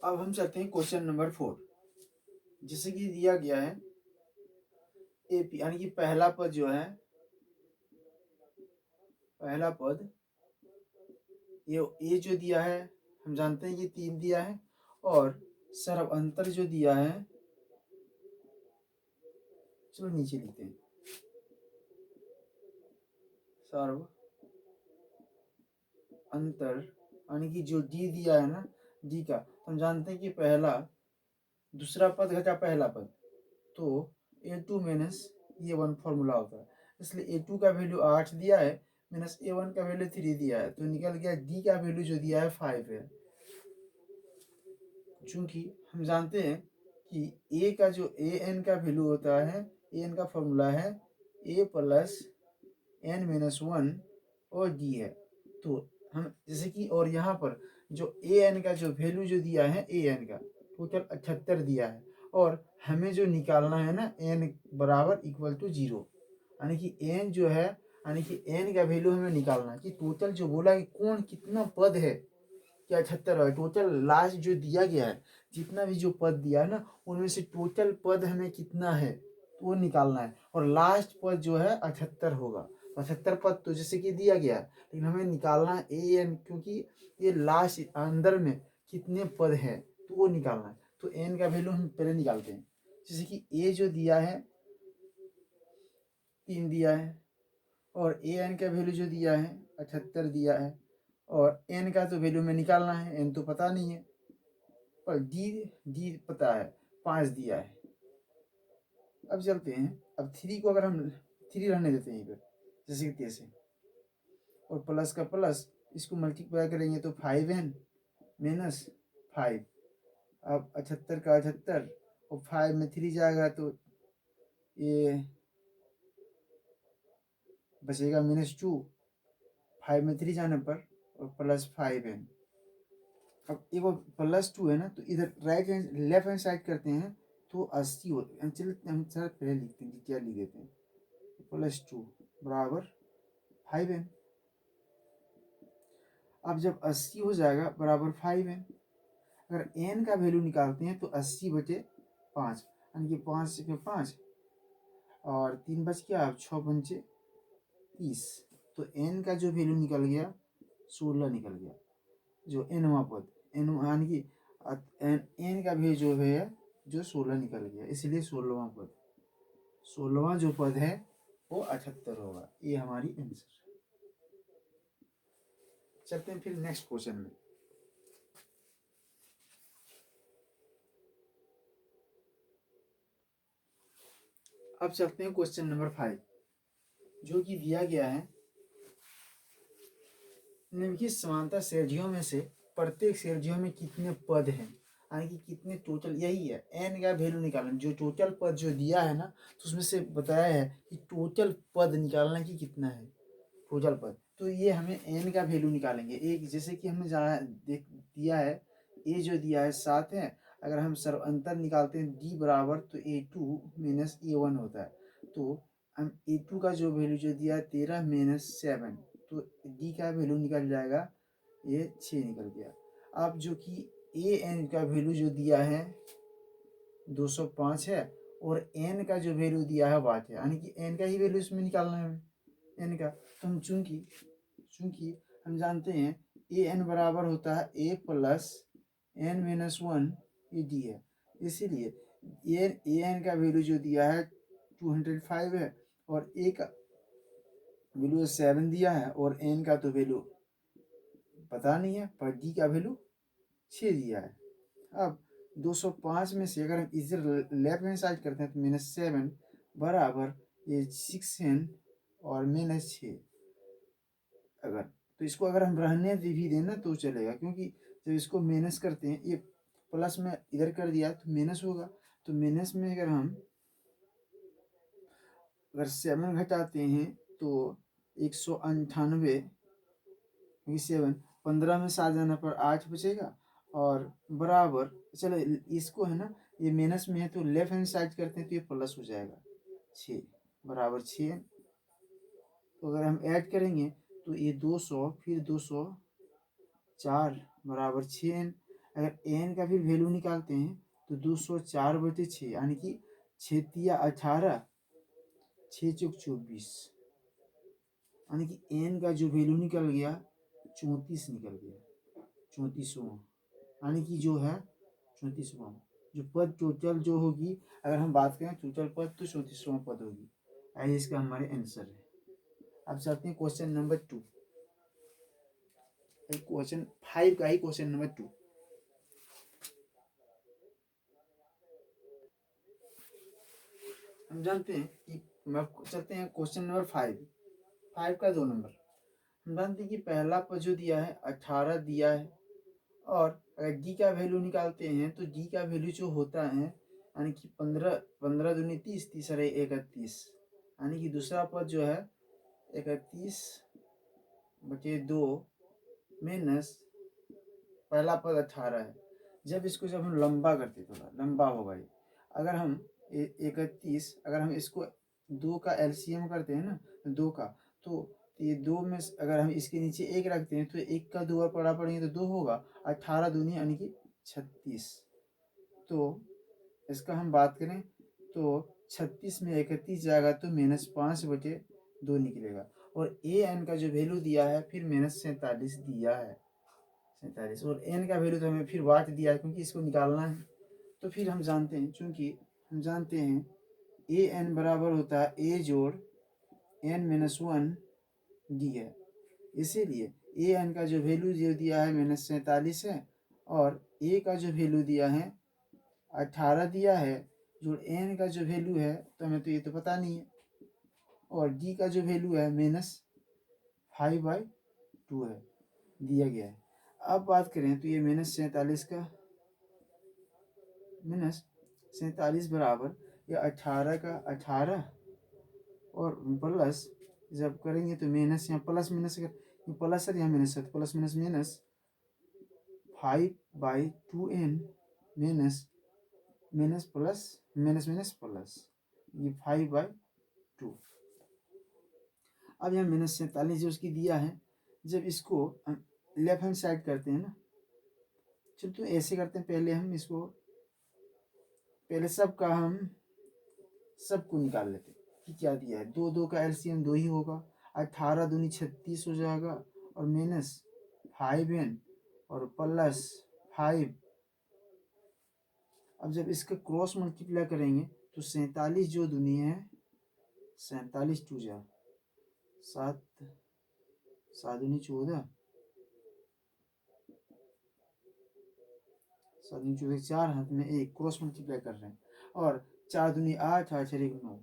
अब हम चलते हैं क्वेश्चन नंबर 4। जैसे कि दिया गया है ए पी, यानी कि पहला पद जो है, पहला पद ये जो दिया है हम जानते हैं ये 3 दिया है, और सर्व अंतर जो दिया है, चलो नीचे लिखते हैं, सर्व अंतर यानी कि जो डी दिया है ना, डी का हम जानते हैं कि पहला दूसरा पद घटा पहला पद, तो a2 माइनस a1 फॉर्मूला होता है। इसलिए a2 का वैल्यू 8 दिया है माइनस a1 का वैल्यू 3 दिया है, तो निकल गया d का वैल्यू जो दिया है 5 है। चूंकि हम जानते हैं कि a का जो an का वैल्यू होता है, an का फॉर्मूला है a प्लस n माइनस 1 और d है, तो हम जैसे कि और यहाँ पर जो an का जो वैल्यू जो दिया है, an का टोटल 78 दिया है, और हमें जो निकालना है ना n बराबर इक्वल टू 0, यानी कि n जो है, यानी कि n का वैल्यू हमें निकालना है कि टोटल जो बोला कि कौन कितना पद है, क्या 78 है टोटल। लास्ट जो दिया गया है जितना भी जो पद दिया है ना, उनमें से टोटल पद हमें कितना है तो वो निकालना है, और लास्ट पद जो है 78 होगा। तो 78 पद तो जैसे कि दिया गया है, लेकिन हमें निकालना है ए एन, क्योंकि ये लास्ट अंदर में कितने पद है तो वो निकालना है। तो एन का वैल्यू हम पहले निकालते हैं। जैसे कि ए जो दिया है 3 दिया है, और ए एन का वैल्यू जो दिया है 78 दिया है, और एन का तो वैल्यू में निकालना है, एन तो पता नहीं है, पर डी डी पता है 5 दिया है। अब चलते हैं, अब 3 को अगर हम 3 रहने देते हैं यहीं पर जैसे कि तैसे, और प्लस का प्लस इसको मल्टीप्लाई करेंगे तो 5n माइनस 5। अब 78 का 78 और 5 में 3 जाएगा तो ये बचेगा -2, 5 में 3 जाने पर, और प्लस 5n। अब एक वो +2 है ना, तो इधर right hand left hand side करते हैं तो 80 होते हैं। चलिए हम सर पहले लिखते हैं, क्या लिख देते हैं, +2 बराबर 5n। अब जब 80 हो जाएगा बराबर 5n, अगर n का वैल्यू निकालते हैं तो 80 बचे 5, यानी कि 5 से 5 और 3 बच गया, अब 6 पंचे 30, तो n का जो वैल्यू निकल गया 16 निकल गया, जो nवां पद, n यानी कि n का वैल्यू जो है जो 16 निकल गया, इसलिए 16वां पद, 16वां जो पद है वो 78 होगा। ये हमारी आंसर। चलते हैं फिर नेक्स्ट क्वेश्चन में। अब चलते हैं क्वेश्चन नंबर 5, जो कि दिया गया है निम्नलिखित समांतर श्रेणियों में से प्रत्येक श्रेणियों में कितने पद हैं, यानी कि कितने टोटल, यही है n का वैल्यू निकालना। जो टोटल पद जो दिया है ना, तो उसमें से बताया है कि टोटल पद निकालना कि कितना है टोटल पद, तो ये हमें n का वैल्यू निकालेंगे। एक जैसे कि हमें जहाँ देख दिया है a जो दिया है 7 है, अगर हम सर्व अंतर निकालते हैं d बराबर, तो a2 माइनस a1 होता है, तो हम a2 का जो वैल्यू जो दिया है 13 माइनस 7, तो डी का वैल्यू निकल जाएगा, ये 6 निकल गया। अब जो कि ए एन का वैल्यू जो दिया है 205 है, और एन का जो वैल्यू दिया है 8 है, यानी कि एन का ही वैल्यू इसमें निकालना है हमें, एन का। तो हम चूंकि हम जानते हैं ए एन बराबर होता है ए प्लस एन माइनस 1, ये डी है, इसीलिए ए एन का वैल्यू जो दिया है 205 है, और ए का वैल्यू 7 दिया है, और एन का तो वैल्यू पता नहीं है, पर डी का वैल्यू 6 दिया है। अब 205 में से अगर हम इधर लेफ्ट हैंड साइड करते हैं तो -7 बराबर ये 6n और -6, अगर तो इसको अगर हम रहने भी देना तो चलेगा, क्योंकि जब इसको माइनस करते हैं, ये प्लस में इधर कर दिया तो माइनस होगा, तो माइनस में अगर हम अगर 7 घटाते हैं तो 198, क्योंकि 7 15 में 7 जाने पर 8 बचेगा, और बराबर, चलो इसको है ना, ये माइनस में है तो लेफ्ट हैंड साइड करते हैं तो ये प्लस हो जाएगा 6 बराबर 6। तो अगर हम ऐड करेंगे तो ये 200 फिर 204 बराबर 6n, अगर एन का फिर वैल्यू निकालते हैं तो 204/6 यानी कि 6×18 6 चौक 24 यानी कि एन का जो वैल्यू निकल गया 34 निकल गया, 34वां यानी कि जो है 34वां जो पद टोटल जो होगी। अगर हम बात करें टोटल पद तो 34वां पद होगी। ऐसे इसका हमारे आंसर है। अब चलते हैं क्वेश्चन नंबर 2, क्वेश्चन 5 का ही क्वेश्चन नंबर 2। हम जानते हैं कि चलते हैं क्वेश्चन नंबर 5 का 2 नंबर। हम जानते हैं कि पहला पद जो दिया है 18 दिया है, और अगर डी का वैल्यू निकालते हैं तो डी का वैल्यू जो होता है यानी कि 15 दूनी 30, 30 रहे 31, यानी कि दूसरा पद जो है 31/2 माइनस पहला पद 18 है। जब हम लंबा करते थोड़ा लंबा होगा ये। अगर हम 31 अगर हम इसको 2 का एलसीएम करते हैं ना 2 का, तो ये 2 में अगर हम इसके नीचे 1 रखते हैं तो 1 का 2 और पड़ा पड़ेंगे तो 2 होगा। 18 दूनी यानी कि 36। तो इसका हम बात करें तो 36 में 31 जाएगा तो -5/2 निकलेगा। और ए एन का जो वैल्यू दिया है फिर -47 दिया है, 47, और एन का वैल्यू तो हमें फिर वाट दिया है क्योंकि इसको निकालना है। तो फिर हम जानते हैं, चूंकि हम जानते हैं ए एन बराबर होता है ए जोड़ n-1 डी है, इसीलिए ए एन का जो वैल्यू जो दिया है -47 है, और ए का जो वैल्यू दिया है 18 दिया है, जो एन का जो वैल्यू है तो हमें तो ये तो पता नहीं है, और डी का जो वैल्यू है -5/2 है दिया गया है। अब बात करें तो ये -47 का -47 बराबर ये 18 का 18 और प्लस जब करेंगे तो माइनस, यहाँ प्लस माइनस कर प्लस है, यहाँ माइनस है, plus minus minus 5/2n minus minus plus minus minus plus ये 5/2। अब यहाँ -47 जो उसकी दिया है, जब इसको लेफ्ट हैंड साइड करते हैं ना, चलो तो ऐसे करते हैं, पहले हम इसको पहले सबको निकाल लेते कि क्या दिया है। 2 का एलसीएम 2 ही होगा, 18 दूनी 36 हो जाएगा, और -5n और +5। अब जब इसका क्रॉस मल्टीप्लाई करेंगे तो 47 जो दूनी है 47 टू जा 7, 7 दूनी 14, 7 दूनी 14, 4 हाथ में 1 क्रॉस मल्टीप्लाई कर रहे हैं, और 4 दूनी 8, 8 4 1 9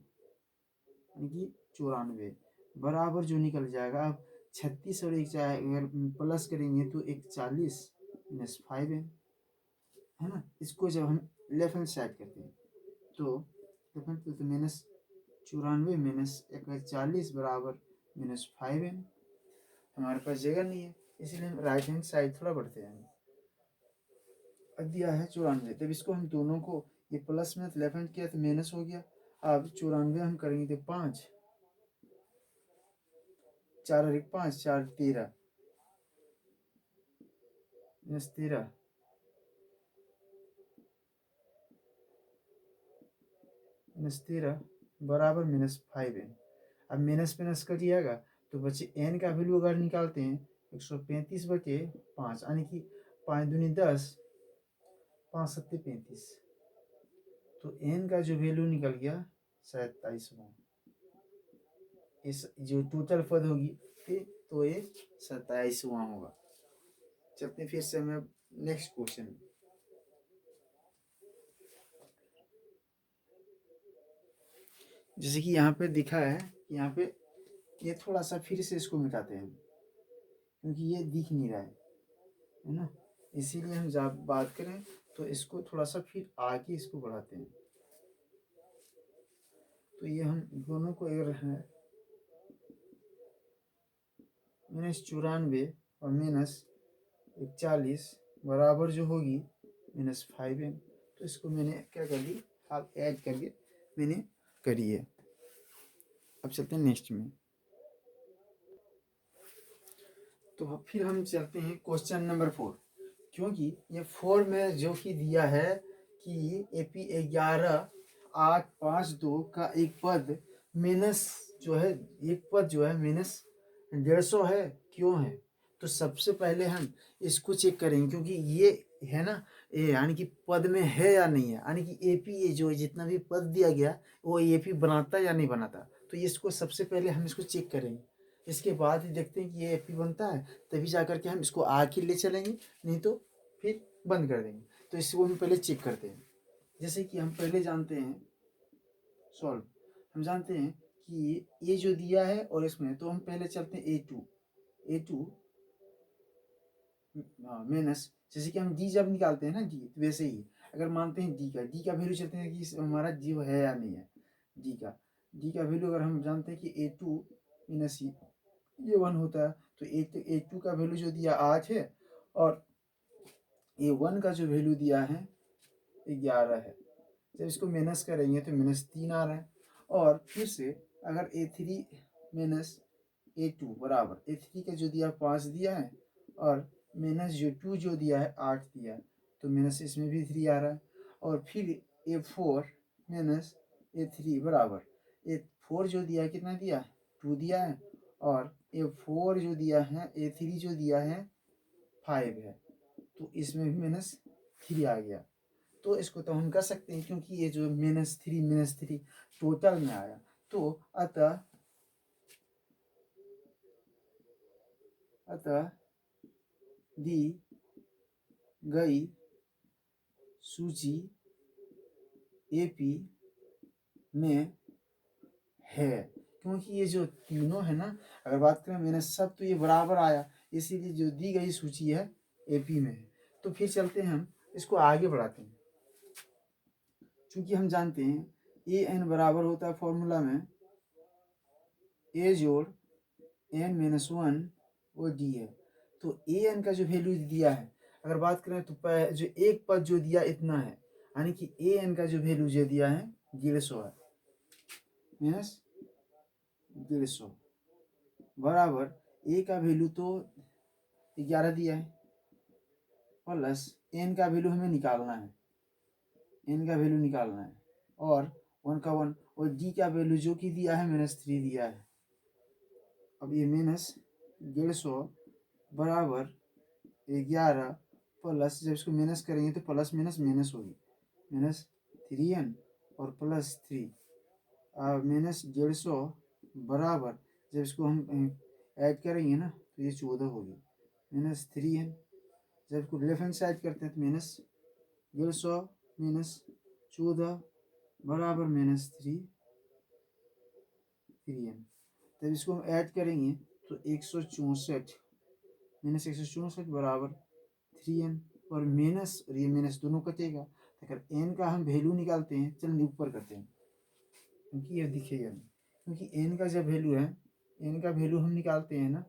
यानी कि 94 बराबर जो निकल जाएगा। अब 36 और 1 चाहे अगर प्लस करेंगे तो 41 -5 है ना। इसको जब हम लेफ्ट हैंड साइड करते हैं तो लेफ्ट हैंड तो -94 -41 बराबर -5 हमारे पास जगह नहीं है, इसलिए हम राइट हैंड साइड थोड़ा बढ़ते हैं। अब दिया है 94, तब इसको हम दोनों को ये प्लस में लेफ्ट हैंड किया तो माइनस हो गया। अब 94 हम करेंगे तो 5, 4 और 1 5, 4 13 -13 -13 बराबर -5 है। अब माइनस कटिएगा तो बच्चे एन का वैल्यू अगर निकालते हैं 135/5 यानी कि 5 दूनी 10, 5 सत्ते 35, तो एन का जो वैल्यू निकल गया 27वां। इस जो टोटल पद होगी तो ये 27वां होगा। चलते फिर से मैं नेक्स्ट क्वेश्चन। जैसे कि यहाँ पे दिखा है, यहाँ पे ये थोड़ा सा फिर से इसको मिटाते हैं क्योंकि ये दिख नहीं रहा है ना, इसीलिए हम जब बात करें तो इसको थोड़ा सा फिर आगे इसको बढ़ाते हैं। तो ये हम दोनों को अगर है -94 और -41 बराबर जो होगी -5 तो इसको मैंने क्या कर दी, आप ऐड करके मैंने करी है। अब चलते हैं नेक्स्ट में। तो फिर हम चलते हैं क्वेश्चन नंबर 4। क्योंकि ये 4 में जो कि दिया है कि AP 11,852 का एक पद माइनस जो है, एक पद जो है माइनस 150 है, क्यों है? तो सबसे पहले हम इसको चेक करेंगे, क्योंकि ये है ना, ये यानी कि पद में है या नहीं है, यानी कि AP ये जो जितना भी पद दिया गया वो AP बनाता या नहीं बनाता। तो इसको सबसे पहले हम इसको चेक करेंगे, इसके बाद ही देखते हैं कि ये AP बनता है, तभी जा करके हम इसको आगे ले चलेंगे, नहीं तो फिर बंद कर देंगे। तो इसको हम पहले चेक करते हैं। जैसे कि हम पहले जानते हैं सॉल्व, हम जानते हैं कि ये जो दिया है और इसमें, तो हम पहले चलते हैं A2 माइनस, जैसे कि हम D जब निकालते हैं ना D, तो वैसे ही अगर मानते हैं D का वैल्यू चलते हैं कि हमारा जीव है या नहीं है। D का वैल्यू अगर हम जानते हैं कि A2 माइनस ये 1 होता है, तो A2 का वैल्यू जो दिया 8 है और A1 का जो वैल्यू दिया है 11 है। जब इसको माइनस करेंगे तो -3 आ रहा है। और फिर से अगर A3 माइनस A2 बराबर A3 का जो दिया 5 दिया है और माइनस जो 2 जो दिया है 8 दिया है, तो माइनस इसमें भी 3 आ रहा है। और फिर A4 माइनस A3 बराबर A4 जो दिया है कितना दिया है 2 दिया है, और A4 जो दिया है A3 जो दिया है 5 है, तो इसमें भी -3 आ गया। तो इसको तो हम कर सकते हैं, क्योंकि ये जो -3 टोटल में आया। तो अतः दी गई सूची AP में है, क्योंकि ये जो तीनों है ना, अगर बात करें मैंने सब, तो ये बराबर आया, इसीलिए जो दी गई सूची है AP में है। तो फिर चलते हैं, हम इसको आगे बढ़ाते हैं। चूंकि हम जानते हैं AN बराबर होता है फॉर्मूला में A जोड़ N-1 वो D है। तो AN का जो वैल्यू दिया है, अगर बात करें तो जो एक पद जो दिया इतना है, यानी कि AN का जो वैल्यू जो दिया है 150 है, -150 बराबर A का वैल्यू तो 11 दिया है, प्लस N का वैल्यू हमें निकालना है, N का वैल्यू निकालना है, और 1 का 1, और D का वैल्यू जो कि दिया है -3 दिया है। अब ये -150 बराबर 11 प्लस, जब इसको माइनस करेंगे तो प्लस माइनस माइनस होगी, -3n और +3 -150 बराबर, जब इसको हम ऐड करेंगे ना तो ये 14 होगी, -3n। जब इसको लेफ्ट हैंड साइड करते हैं तो -150 -14 बराबर -3n। जब इसको हम ऐड करेंगे तो 164 -164 बराबर 3n, और माइनस और ये माइनस दोनों कटेगा। तो अगर n का हम वैल्यू निकालते हैं, चलिए ऊपर करते हैं क्योंकि ये दिखेगा नहीं, क्योंकि n का जब वैल्यू है, n का वैल्यू हम निकालते हैं ना,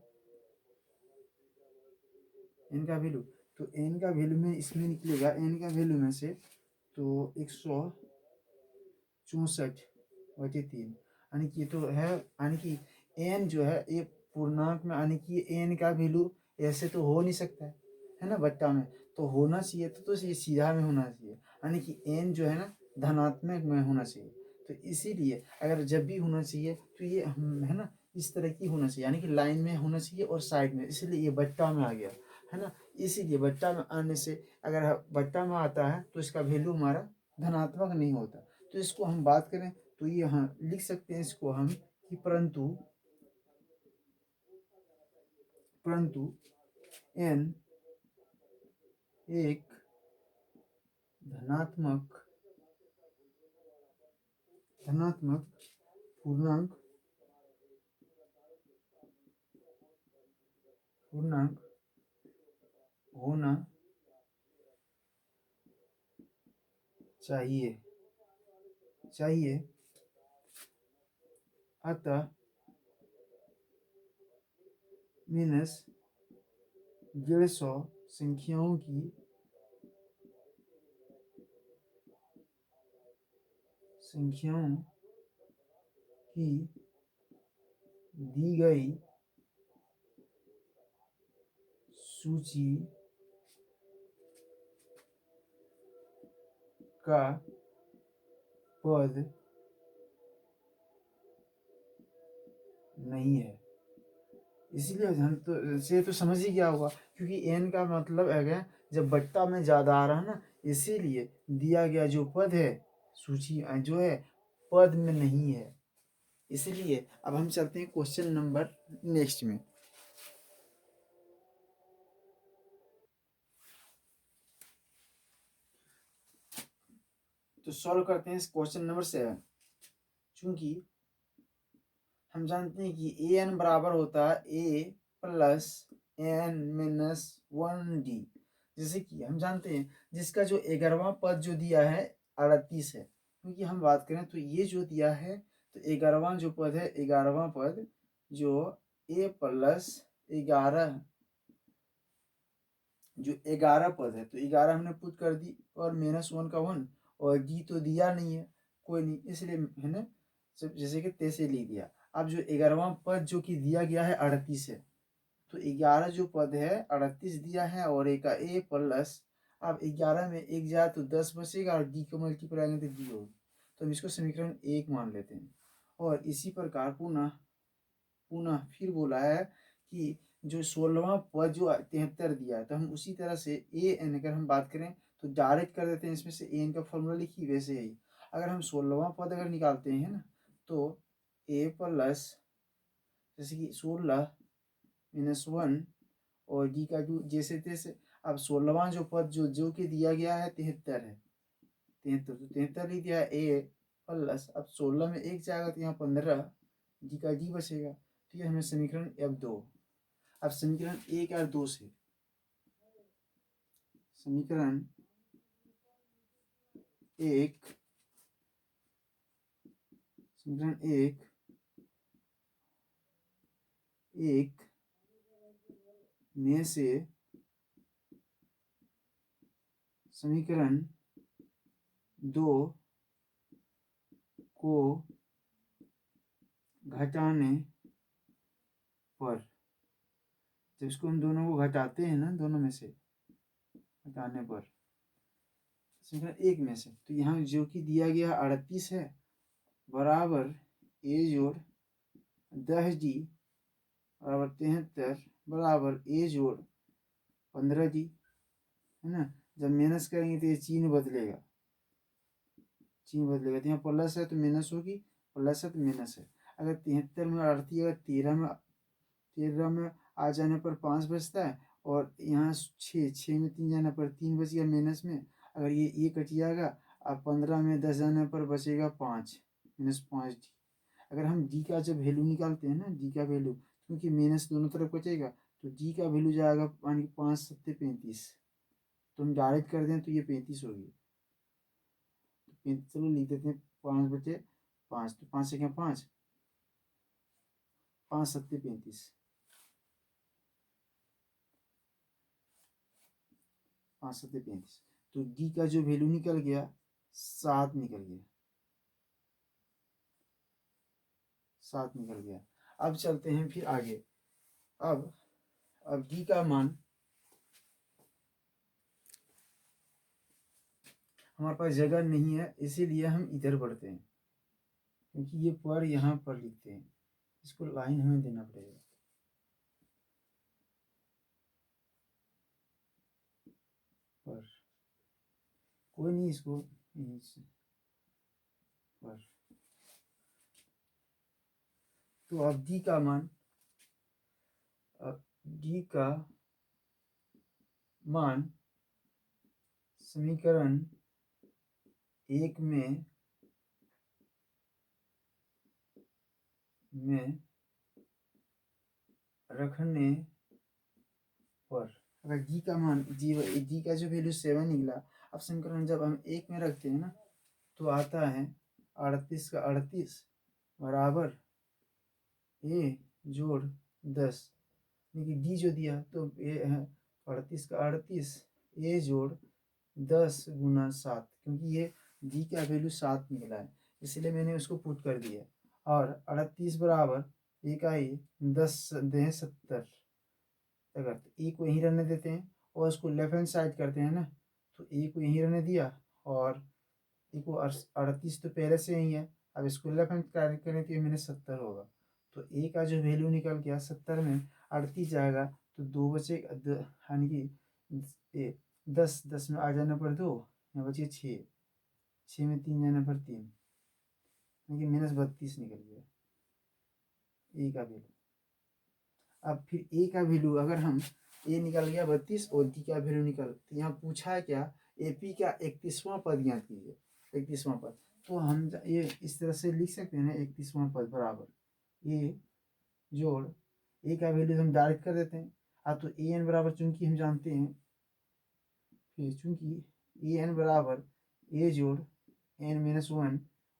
n का वैल्यू, तो n का वैल्यू में इसमें निकलेगा, n का वैल्यू में से तो 164/3, यानी कि तो है, यानी कि n जो है ये पूर्णांक में, यानी कि n का वैल्यू ऐसे तो हो नहीं सकता है ना बट्टा में, तो होना चाहिए तो ये सीधा में होना चाहिए, यानी कि n जो है ना धनात्मक में होना चाहिए। तो इसीलिए अगर जब भी होना चाहिए तो ये हम है ना इस तरह की होना चाहिए, यानी कि लाइन में होना चाहिए और साइड में, इसलिए ये बट्टा में आ गया है ना। इसीलिए बट्टा में आने से, अगर बट्टा में आता है तो इसका वैल्यू हमारा धनात्मक नहीं होता। तो इसको हम बात करें तो ये हाँ लिख सकते हैं इसको हम कि परंतु n एक धनात्मक पूर्णांक होना चाहिए। अतः -150 संख्याओं की दी गई सूची का पद नहीं है। इसीलिए हम तो से तो समझ ही गया होगा, क्योंकि एन का मतलब है जब बट्टा में ज़्यादा आ रहा है ना, इसीलिए दिया गया जो पद है सूची जो है पद में नहीं है। इसलिए अब हम चलते हैं क्वेश्चन नंबर नेक्स्ट में। तो सॉल्व करते हैं क्वेश्चन नंबर 7। चूंकि हम जानते हैं कि ए एन बराबर होता है ए प्लस एन माइनस 1 डी। जैसे कि हम जानते हैं जिसका जो 11वां पद जो दिया है 38 है, क्योंकि हम बात करें तो ये जो दिया है तो 11वां जो पद है 11वां पद जो ए प्लस 11 जो 11 पद है, तो 11 हमने पुट कर दी और -1 का 1, और डी तो दिया नहीं है, कोई नहीं, इसलिए है ना जैसे कि तैसे लिख दिया। अब जो 11वां पद जो कि दिया गया है 38 है, तो 11 जो पद है 38 दिया है और एक का ए प्लस, अब 11 में एक जाए तो 10 बचेगा और डी को मल्टीप्लाई करेंगे तो डी होगी, तो हम इसको समीकरण 1 मान लेते हैं। और इसी प्रकार पुनः पुनः फिर बोला है कि जो 16वां पद जो 73 दिया है, तो हम उसी तरह से ए एन अगर हम बात करें तो डायरेक्ट कर देते हैं, इसमें से ए एन का फॉर्मूला लिखी वैसे ही। अगर हम 16वां पद अगर निकालते हैं ना, तो ए प्लस जैसे कि 16 -1 और डी का जो जैसे तैसे। अब 16वां जो पद जो जो कि दिया गया है 73 है, 73 तो 73 लिख दिया ए प्लस, अब 16 में एक जाएगा तो यहाँ 15 डी का डी बचेगा, तो ये हमें समीकरण F2। अब समीकरण 1 और 2 से समीकरण 1 समीकरण 1 में से समीकरण 2 को घटाने पर, जब इसको हम दोनों को घटाते हैं ना, दोनों में से घटाने पर समीकरण 1 में से, तो यहाँ जो कि दिया गया 38 है बराबर ए जोड़ 10 डी बराबर 73 बराबर ए जोड़ 15 डी, है ना। जब माइनस करेंगे तो ये चिन्ह बदलेगा, चिन्ह बदलेगा, तो यहाँ प्लस है तो माइनस होगी, प्लस है तो माइनस है। अगर 73 में 38 अगर 13 में आ जाने पर 5 बचता है, और यहाँ 6 में 3 जाने पर 3 बच गया माइनस में, अगर ये कट जाएगा। अब 15 में 10 जाने पर बचेगा 5 -5 डी। अगर हम डी का जब वैल्यू निकालते हैं ना, डी का वैल्यू, क्योंकि माइनस दोनों तरफ बचेगा, तो डी का वैल्यू जाएगा यानी 5 7 35, तो हम डायरेक्ट कर दें तो ये 35 होगी, तो 35 चलो लिख देते हैं, 5 बचे 5, तो 5 से क्या 5, 5 7 35, 5 7 35, तो डी का जो वैल्यू निकल गया 7 निकल गया, 7 निकल गया। अब चलते हैं फिर आगे। अब डी का मान हमारे पास जगह नहीं है, इसीलिए हम इधर बढ़ते हैं, क्योंकि ये पर यहाँ पर लिखते हैं, इसको लाइन हमें देना पड़ेगा। पर कोई नहीं, इसको पर, तो अब डी का मान, अब डी का मान समीकरण 1 में रखने पर, अगर डी का मान डी का जो वैल्यू 7 निकला, अब समीकरण जब हम 1 में रखते हैं ना, तो आता है 38 का 38 बराबर ए जोड़ 10, लेकिन डी जो दिया तो ए है 38 का 38 ए जोड़ 10 गुना 7, क्योंकि ये डी का वैल्यू 7 निकला है, इसलिए मैंने उसको पुट कर दिया। और 38 बराबर एक आई 10 दें 70, अगर तो ए को यहीं रहने देते हैं और उसको लेफ्ट हैंड साइड करते हैं ना, तो ए को यहीं रहने दिया और देखो 38 तो पहले से ही है। अब इसको लेफ्ट हैंड कार्य करें तो ये -70 होगा। तो ए का जो वैल्यू निकल गया 70 में 38 जाएगा तो 2 बचे, यानी कि 10 में आ जाने पर 2, यहाँ बचे 6, 6 में 3 जाने पर 3, यानी कि -32 निकल गया ए का वैल्यू। अब फिर ए का वैल्यू अगर हम ए निकल गया 32 और डी का वैल्यू निकल, तो यहाँ पूछा है क्या, एपी का 31वां पद ज्ञात कीजिए। 31वां पद, तो हम ये इस तरह से लिख सकते हैं ना, 31वां पद बराबर ए जोड़ ए का वैल्यू हम डायरेक्ट कर देते हैं। अब तो ए एन बराबर, चूंकि हम जानते हैं, फिर चूंकि ए एन बराबर ए जोड़ n-1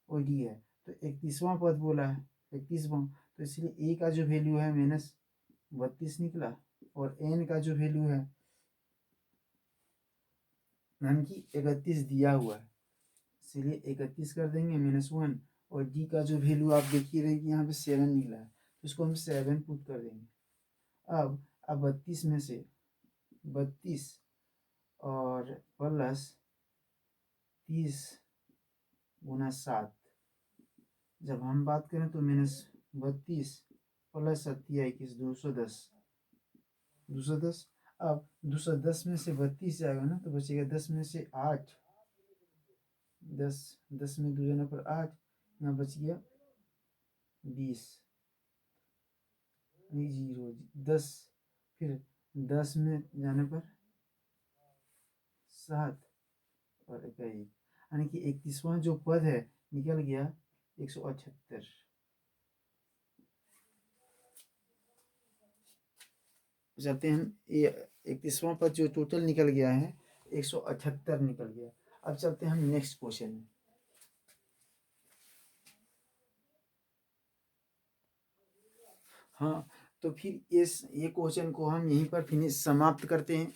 और डी है, तो 31वां पद बोला है, 31वां, तो इसलिए ए का जो वैल्यू है -32 निकला और एन का जो वैल्यू है यानी कि 31 दिया हुआ है, इसलिए 31 कर देंगे -1, और डी का जो वैल्यू आप देखिए रहे कि यहाँ पे 7 निकला है, तो इसको हम 7 पुट कर देंगे। अब 32 में से 32 और प्लस 30 गुना 7, जब हम बात करें तो -32 प्लस 7 21 210। अब 210 में से 32 जाएगा ना, तो बचेगा 10 में से 8, 10 में 2 जाने पर 8, यहाँ बच गया 20, 0 10, फिर 10 में जाने पर 7 और 1, यानी कि 31वां जो पद है निकल गया 178। चलते हैं हम, ये 31वां पद जो टोटल निकल गया है 178 निकल गया। अब चलते हैं हम नेक्स्ट क्वेश्चन में। हाँ, तो फिर ये क्वेश्चन को हम यहीं पर फिनिश समाप्त करते हैं।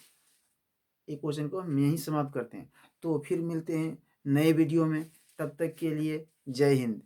ये क्वेश्चन को हम यहीं समाप्त करते हैं। तो फिर मिलते हैं नए वीडियो में, तब तक के लिए जय हिंद।